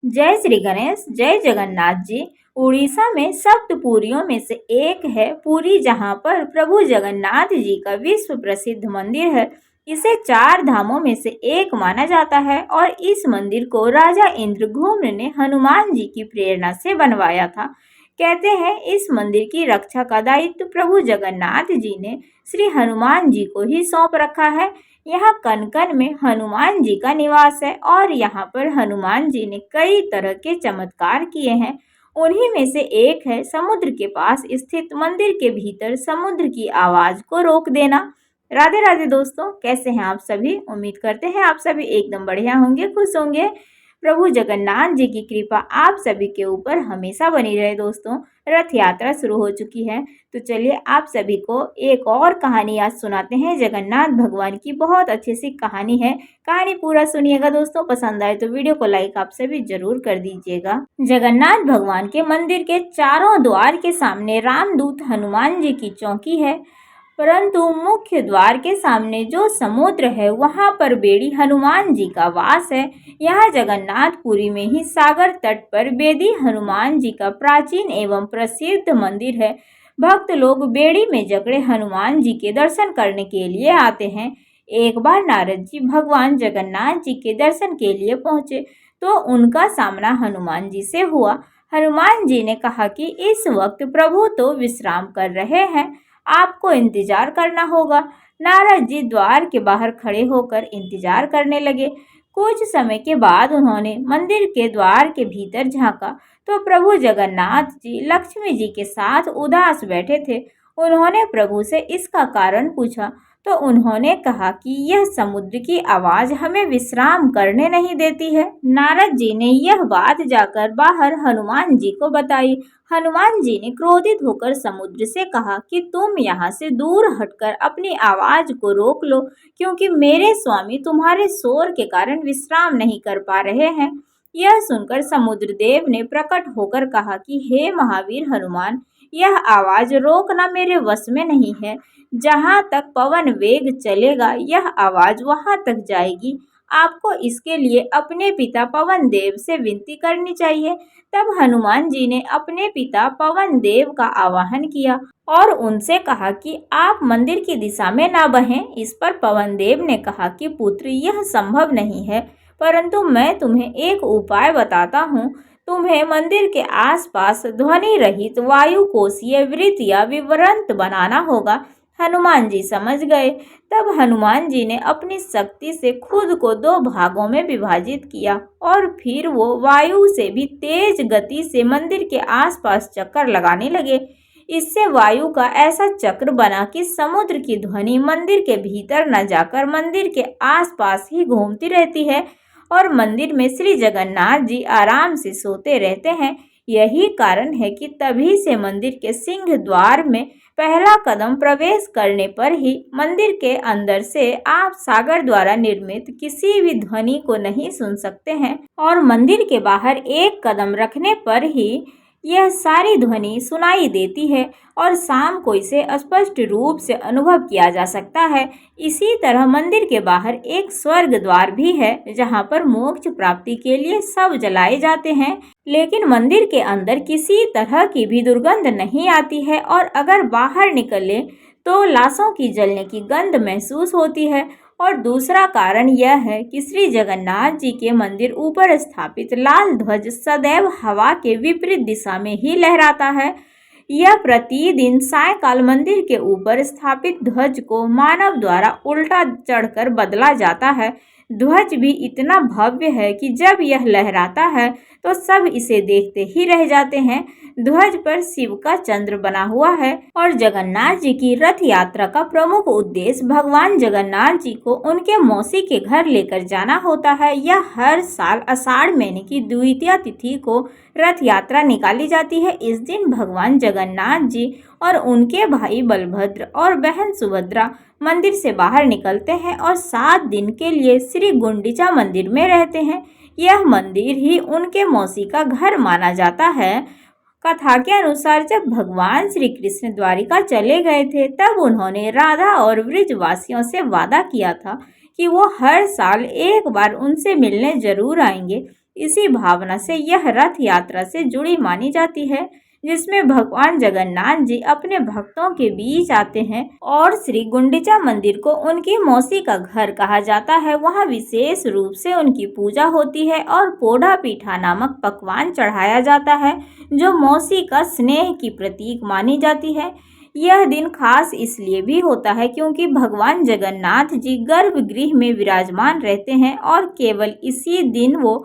जय श्री गणेश, जय जगन्नाथ जी। उड़ीसा में सप्तपुरियों में से एक है पुरी, जहाँ पर प्रभु जगन्नाथ जी का विश्व प्रसिद्ध मंदिर है। इसे 4 धामों में से एक माना जाता है और इस मंदिर को राजा इंद्रघुम्न ने हनुमान जी की प्रेरणा से बनवाया था। कहते हैं इस मंदिर की रक्षा का दायित्व प्रभु जगन्नाथ जी ने श्री हनुमान जी को ही सौंप रखा है। यहाँ कन-कन में हनुमान जी का निवास है और यहाँ पर हनुमान जी ने कई तरह के चमत्कार किए हैं। उन्हीं में से एक है समुद्र के पास स्थित मंदिर के भीतर समुद्र की आवाज को रोक देना। राधे राधे दोस्तों, कैसे हैं आप सभी? उम्मीद करते हैं आप सभी एकदम बढ़िया होंगे, खुश होंगे। प्रभु जगन्नाथ जी की कृपा आप सभी के ऊपर हमेशा बनी रहे। दोस्तों, रथ यात्रा शुरू हो चुकी है, तो चलिए आप सभी को एक और कहानी आज सुनाते हैं। जगन्नाथ भगवान की बहुत अच्छी सी कहानी है। कहानी पूरा सुनिएगा दोस्तों। पसंद आए तो वीडियो को लाइक आप सभी जरूर कर दीजिएगा। जगन्नाथ भगवान के मंदिर के चारों द्वार के सामने रामदूत हनुमान जी की चौकी है, परंतु मुख्य द्वार के सामने जो समुद्र है वहां पर बेड़ी हनुमान जी का वास है। यहाँ जगन्नाथपुरी में ही सागर तट पर बेदी हनुमान जी का प्राचीन एवं प्रसिद्ध मंदिर है। भक्त लोग बेड़ी में जकड़े हनुमान जी के दर्शन करने के लिए आते हैं। एक बार नारद जी भगवान जगन्नाथ जी के दर्शन के लिए पहुंचे तो उनका सामना हनुमान जी से हुआ। हनुमान जी ने कहा कि इस वक्त प्रभु तो विश्राम कर रहे हैं, आपको इंतजार करना होगा। नारद जी द्वार के बाहर खड़े होकर इंतजार करने लगे। कुछ समय के बाद उन्होंने मंदिर के द्वार के भीतर झांका तो प्रभु जगन्नाथ जी लक्ष्मी जी के साथ उदास बैठे थे। उन्होंने प्रभु से इसका कारण पूछा तो उन्होंने कहा कि यह समुद्र की आवाज हमें विश्राम करने नहीं देती है। नारद जी ने यह बात जाकर बाहर हनुमान जी को बताई। हनुमान जी ने क्रोधित होकर समुद्र से कहा कि तुम यहाँ से दूर हटकर अपनी आवाज को रोक लो, क्योंकि मेरे स्वामी तुम्हारे शोर के कारण विश्राम नहीं कर पा रहे हैं। यह सुनकर समुद्र देव ने प्रकट होकर कहा कि हे महावीर हनुमान, यह आवाज रोकना मेरे वश में नहीं है। जहाँ तक पवन वेग चलेगा यह आवाज वहां तक जाएगी। आपको इसके लिए अपने पिता पवन देव से विनती करनी चाहिए। तब हनुमान जी ने अपने पिता पवन देव का आवाहन किया और उनसे कहा कि आप मंदिर की दिशा में ना बहें। इस पर पवन देव ने कहा कि पुत्र, यह संभव नहीं है, परंतु मैं तुम्हें एक उपाय बताता हूँ। तुम्हें मंदिर के आसपास ध्वनि रहित वायु कोशीय वृत्त या विवरंत बनाना होगा। हनुमान जी समझ गए। तब हनुमान जी ने अपनी शक्ति से खुद को 2 भागों में विभाजित किया और फिर वो वायु से भी तेज गति से मंदिर के आसपास चक्कर लगाने लगे। इससे वायु का ऐसा चक्र बना कि समुद्र की ध्वनि मंदिर के भीतर न जाकर मंदिर के आसपास ही घूमती रहती है और मंदिर में श्री जगन्नाथ जी आराम से सोते रहते हैं। यही कारण है कि तभी से मंदिर के सिंह द्वार में पहला कदम प्रवेश करने पर ही मंदिर के अंदर से आप सागर द्वारा निर्मित किसी भी ध्वनि को नहीं सुन सकते हैं और मंदिर के बाहर एक कदम रखने पर ही यह सारी ध्वनि सुनाई देती है और शाम को इसे स्पष्ट रूप से अनुभव किया जा सकता है। इसी तरह मंदिर के बाहर एक स्वर्ग द्वार भी है, जहाँ पर मोक्ष प्राप्ति के लिए सब जलाए जाते हैं, लेकिन मंदिर के अंदर किसी तरह की भी दुर्गंध नहीं आती है और अगर बाहर निकले तो लाशों की जलने की गंध महसूस होती है। और दूसरा कारण यह है कि श्री जगन्नाथ जी के मंदिर ऊपर स्थापित लाल ध्वज सदैव हवा के विपरीत दिशा में ही लहराता है। यह प्रतिदिन सायकाल मंदिर के ऊपर स्थापित ध्वज को मानव द्वारा उल्टा चढ़कर बदला जाता है। ध्वज भी इतना भव्य है कि जब यह लहराता है तो सब इसे देखते ही रह जाते हैं। ध्वज पर शिव का चंद्र बना हुआ है और जगन्नाथ जी की रथ यात्रा का प्रमुख उद्देश्य भगवान जगन्नाथ जी को उनके मौसी के घर लेकर जाना होता है। यह हर साल आषाढ़ महीने की द्वितीया तिथि को रथ यात्रा निकाली जाती है। इस दिन भगवान जगन्नाथ जी और उनके भाई बलभद्र और बहन सुभद्रा मंदिर से बाहर निकलते हैं और 7 दिन के लिए श्री गुंडिचा मंदिर में रहते हैं। यह मंदिर ही उनके मौसी का घर माना जाता है। कथा के अनुसार जब भगवान श्री कृष्ण द्वारिका चले गए थे तब उन्होंने राधा और वृजवासियों से वादा किया था कि वो हर साल एक बार उनसे मिलने जरूर आएंगे। इसी भावना से यह रथ यात्रा से जुड़ी मानी जाती है, जिसमें भगवान जगन्नाथ जी अपने भक्तों के बीच आते हैं और श्री गुंडिचा मंदिर को उनकी मौसी का घर कहा जाता है। वहाँ विशेष रूप से उनकी पूजा होती है और पोढ़ा पीठा नामक पकवान चढ़ाया जाता है, जो मौसी का स्नेह की प्रतीक मानी जाती है। यह दिन खास इसलिए भी होता है क्योंकि भगवान जगन्नाथ जी गर्भगृह में विराजमान रहते हैं और केवल इसी दिन वो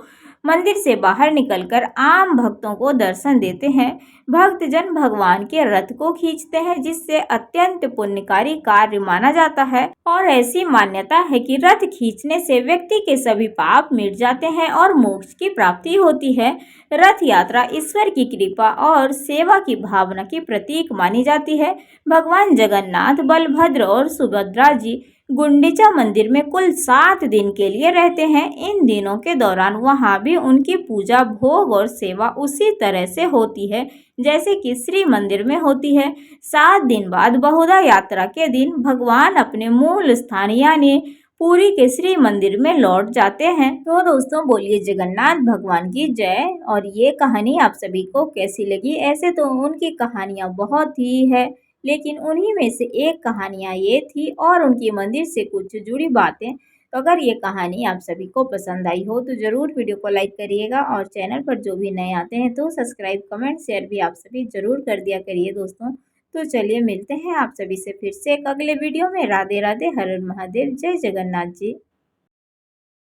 मंदिर से बाहर निकलकर आम भक्तों को दर्शन देते हैं। भक्तजन भगवान के रथ को खींचते हैं, जिससे अत्यंत पुण्यकारी कार्य माना जाता है और ऐसी मान्यता है कि रथ खींचने से व्यक्ति के सभी पाप मिट जाते हैं और मोक्ष की प्राप्ति होती है। रथ यात्रा ईश्वर की कृपा और सेवा की भावना की प्रतीक मानी जाती है। भगवान जगन्नाथ, बलभद्र और सुभद्रा जी गुंडिचा मंदिर में कुल 7 दिन के लिए रहते हैं। इन दिनों के दौरान वहां भी उनकी पूजा, भोग और सेवा उसी तरह से होती है जैसे कि श्री मंदिर में होती है। 7 दिन बाद बहुधा यात्रा के दिन भगवान अपने मूल स्थान यानी पुरी के श्री मंदिर में लौट जाते हैं। तो दोस्तों, बोलिए जगन्नाथ भगवान की जय। और ये कहानी आप सभी को कैसी लगी? ऐसे तो उनकी कहानियां बहुत ही है, लेकिन उन्हीं में से एक कहानियां ये थी और उनकी मंदिर से कुछ जुड़ी बातें। तो अगर ये कहानी आप सभी को पसंद आई हो तो ज़रूर वीडियो को लाइक करिएगा और चैनल पर जो भी नए आते हैं तो सब्सक्राइब, कमेंट, शेयर भी आप सभी ज़रूर कर दिया करिए दोस्तों। तो चलिए मिलते हैं आप सभी से फिर से एक अगले वीडियो में। राधे राधे, हर हर महादेव, जय जगन्नाथ जी।